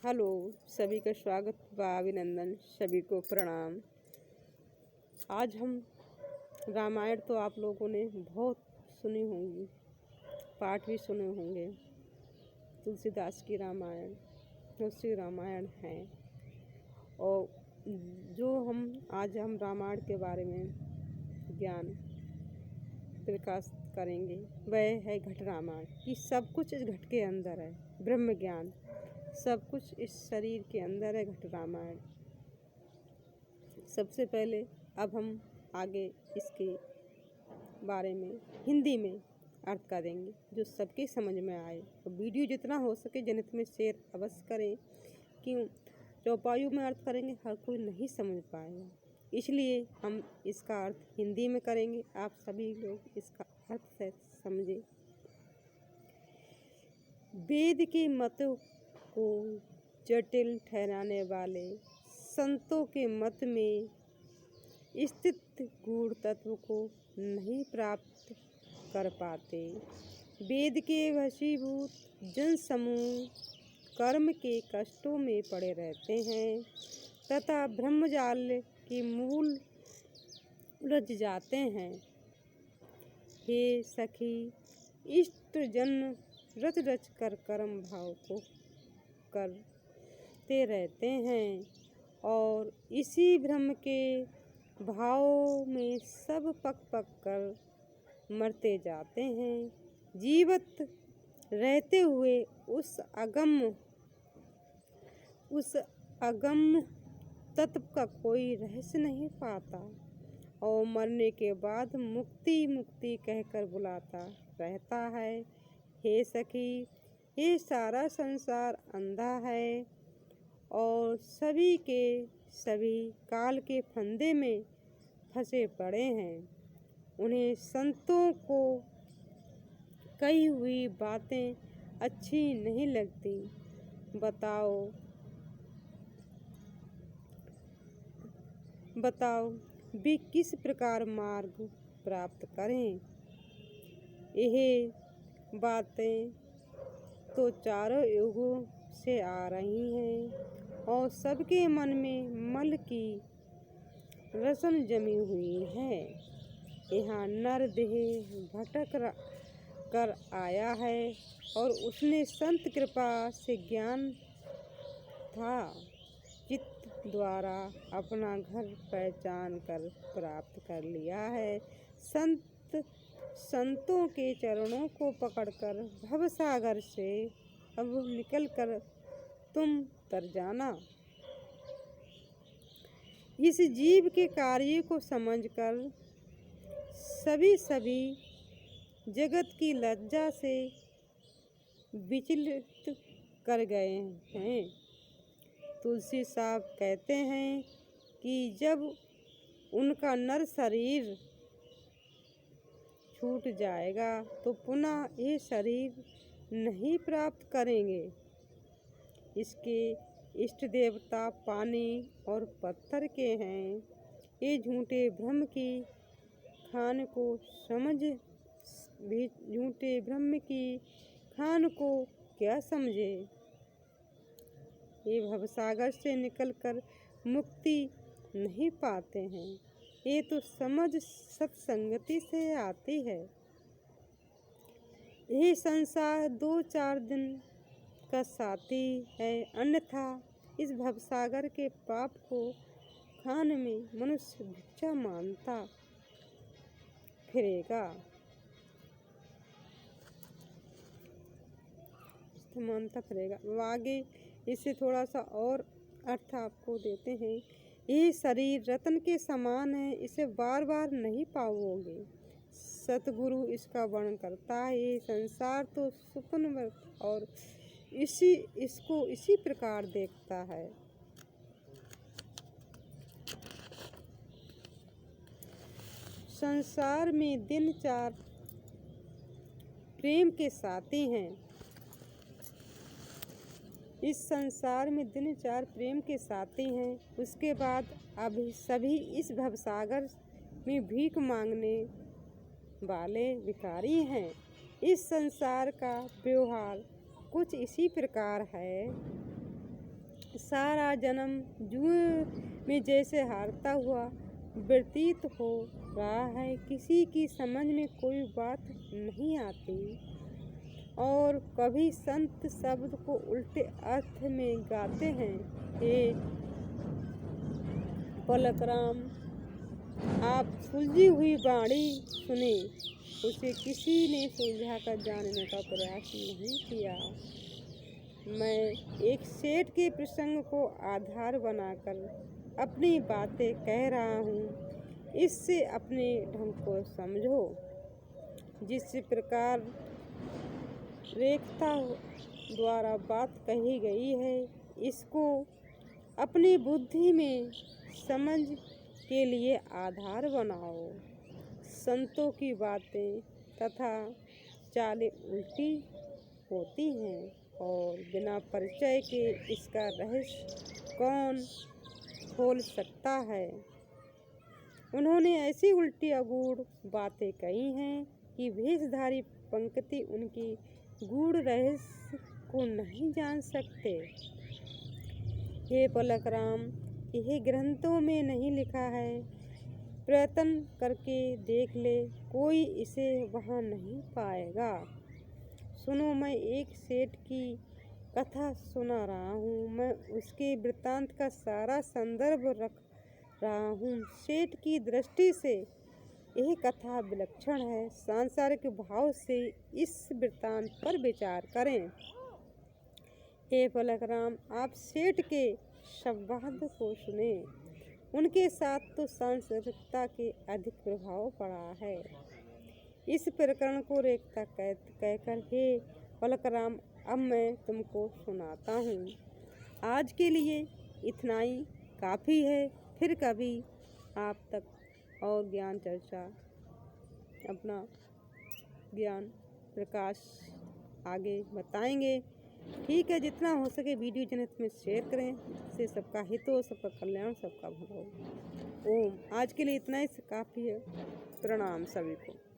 Hello, सभी का स्वागत व अभिनंदन, सभी को प्रणाम। आज हम रामायण तो आप लोगों ने बहुत सुनी होंगी, पाठ भी सुने होंगे। तुलसीदास की रामायण, दूसरी रामायण है। और जो आज हम रामायण के बारे में ज्ञान प्रकाश करेंगे वह है घट रामायण। कि सब कुछ इस घट के अंदर है, ब्रह्म ज्ञान सब कुछ इस शरीर के अंदर है। घट रामायण सबसे पहले अब हम आगे इसके बारे में हिंदी में अर्थ करेंगे जो सबके समझ में आए। तो वीडियो जितना हो सके जनहित में शेयर अवश्य करें। क्यों चौपाई में अर्थ करेंगे हर कोई नहीं समझ पाएगा, इसलिए हम इसका अर्थ हिंदी में करेंगे। आप सभी लोग इसका अर्थ से समझे। वेद के मतों को जटिल ठहराने वाले संतों के मत में स्थित गूढ़ तत्व को नहीं प्राप्त कर पाते। वेद के वशीभूत जन समूह कर्म के कष्टों में पड़े रहते हैं तथा ब्रह्मजाल के मूल रच जाते हैं। हे सखी, इष्ट जन रच रच कर कर्म भाव को करते रहते हैं और इसी भ्रम के भाव में सब पक पक कर मरते जाते हैं। जीवित रहते हुए उस अगम तत्व का कोई रहस्य नहीं पाता और मरने के बाद मुक्ति मुक्ति कहकर बुलाता रहता है। हे सखी, ये सारा संसार अंधा है और सभी के सभी काल के फंदे में फंसे पड़े हैं। उन्हें संतों को कही हुई बातें अच्छी नहीं लगती। बताओ वे किस प्रकार मार्ग प्राप्त करें। यह बातें तो चारों युगों से आ रही हैं और सबके मन में मल की रसन जमी हुई है। यहाँ नर देह भटक कर आया है और उसने संत कृपा से ज्ञान था चित्त द्वारा अपना घर पहचान कर प्राप्त कर लिया है। संतों के चरणों को पकड़कर भवसागर से अब निकल कर तुम तर जाना। इस जीव के कार्य को समझकर सभी जगत की लज्जा से विचलित कर गए हैं। तुलसी साहब कहते हैं कि जब उनका नर शरीर छूट जाएगा तो पुनः ये शरीर नहीं प्राप्त करेंगे। इसके इष्ट देवता पानी और पत्थर के हैं। ये झूठे भ्रम की खान को क्या समझे। ये भवसागर से निकलकर मुक्ति नहीं पाते हैं। ये तो समझ सत्संगति से आती है। यह संसार 2-4 दिन का साथी है, अन्यथा इस भवसागर के पाप को खाने में मनुष्य भिक्षा मांगता फिरेगा। आगे इससे थोड़ा सा और अर्थ आपको देते हैं। ये शरीर रत्न के समान है, इसे बार बार नहीं पाओगे। सतगुरु इसका वर्णन करता है। ये संसार तो स्वप्न और इसको इसी प्रकार देखता है। संसार में दिन 4 प्रेम के साथी हैं। इस संसार में दिन 4 प्रेम के साथी हैं। उसके बाद अभी सभी इस भवसागर में भीख मांगने वाले भिखारी हैं। इस संसार का व्यवहार कुछ इसी प्रकार है। सारा जन्म जुए में जैसे हारता हुआ व्यतीत हो रहा है। किसी की समझ में कोई बात नहीं आती और कभी संत शब्द को उल्टे अर्थ में गाते हैं। हे पलकराम, आप सुलझी हुई वाणी सुने, उसे किसी ने सुलझा कर जानने का प्रयास नहीं किया। मैं एक सेठ के प्रसंग को आधार बनाकर अपनी बातें कह रहा हूँ, इससे अपने ढंग को समझो। जिस प्रकार रेखता द्वारा बात कही गई है, इसको अपनी बुद्धि में समझ के लिए आधार बनाओ। संतों की बातें तथा चालें उल्टी होती हैं और बिना परिचय के इसका रहस्य कौन खोल सकता है। उन्होंने ऐसी उल्टी अगूढ़ बातें कही हैं कि भेषधारी पंक्ति उनकी गूढ़ रहस्य को नहीं जान सकते। हे पलकराम, यह ग्रंथों में नहीं लिखा है, प्रयत्न करके देख ले, कोई इसे वहाँ नहीं पाएगा। सुनो, मैं एक सेठ की कथा सुना रहा हूँ। मैं उसके वृत्तांत का सारा संदर्भ रख रहा हूँ। सेठ की दृष्टि से यह कथा विलक्षण है। सांसारिक भाव से इस वृत्तांत पर विचार करें। हे पलकराम, आप सेठ के संवाद को सुने। उनके साथ तो सांसारिकता के अधिक प्रभाव पड़ा है। इस प्रकरण को रेखता कहकर हे पलकराम, अब मैं तुमको सुनाता हूँ। आज के लिए इतना ही काफ़ी है। फिर कभी आप तक और ज्ञान चर्चा, अपना ज्ञान प्रकाश आगे बताएंगे। ठीक है, जितना हो सके वीडियो जनहित में शेयर करें, जिससे सबका हित हो, सबका कल्याण, सबका भला हो। ओम। आज के लिए इतना ही काफ़ी है। प्रणाम सभी को।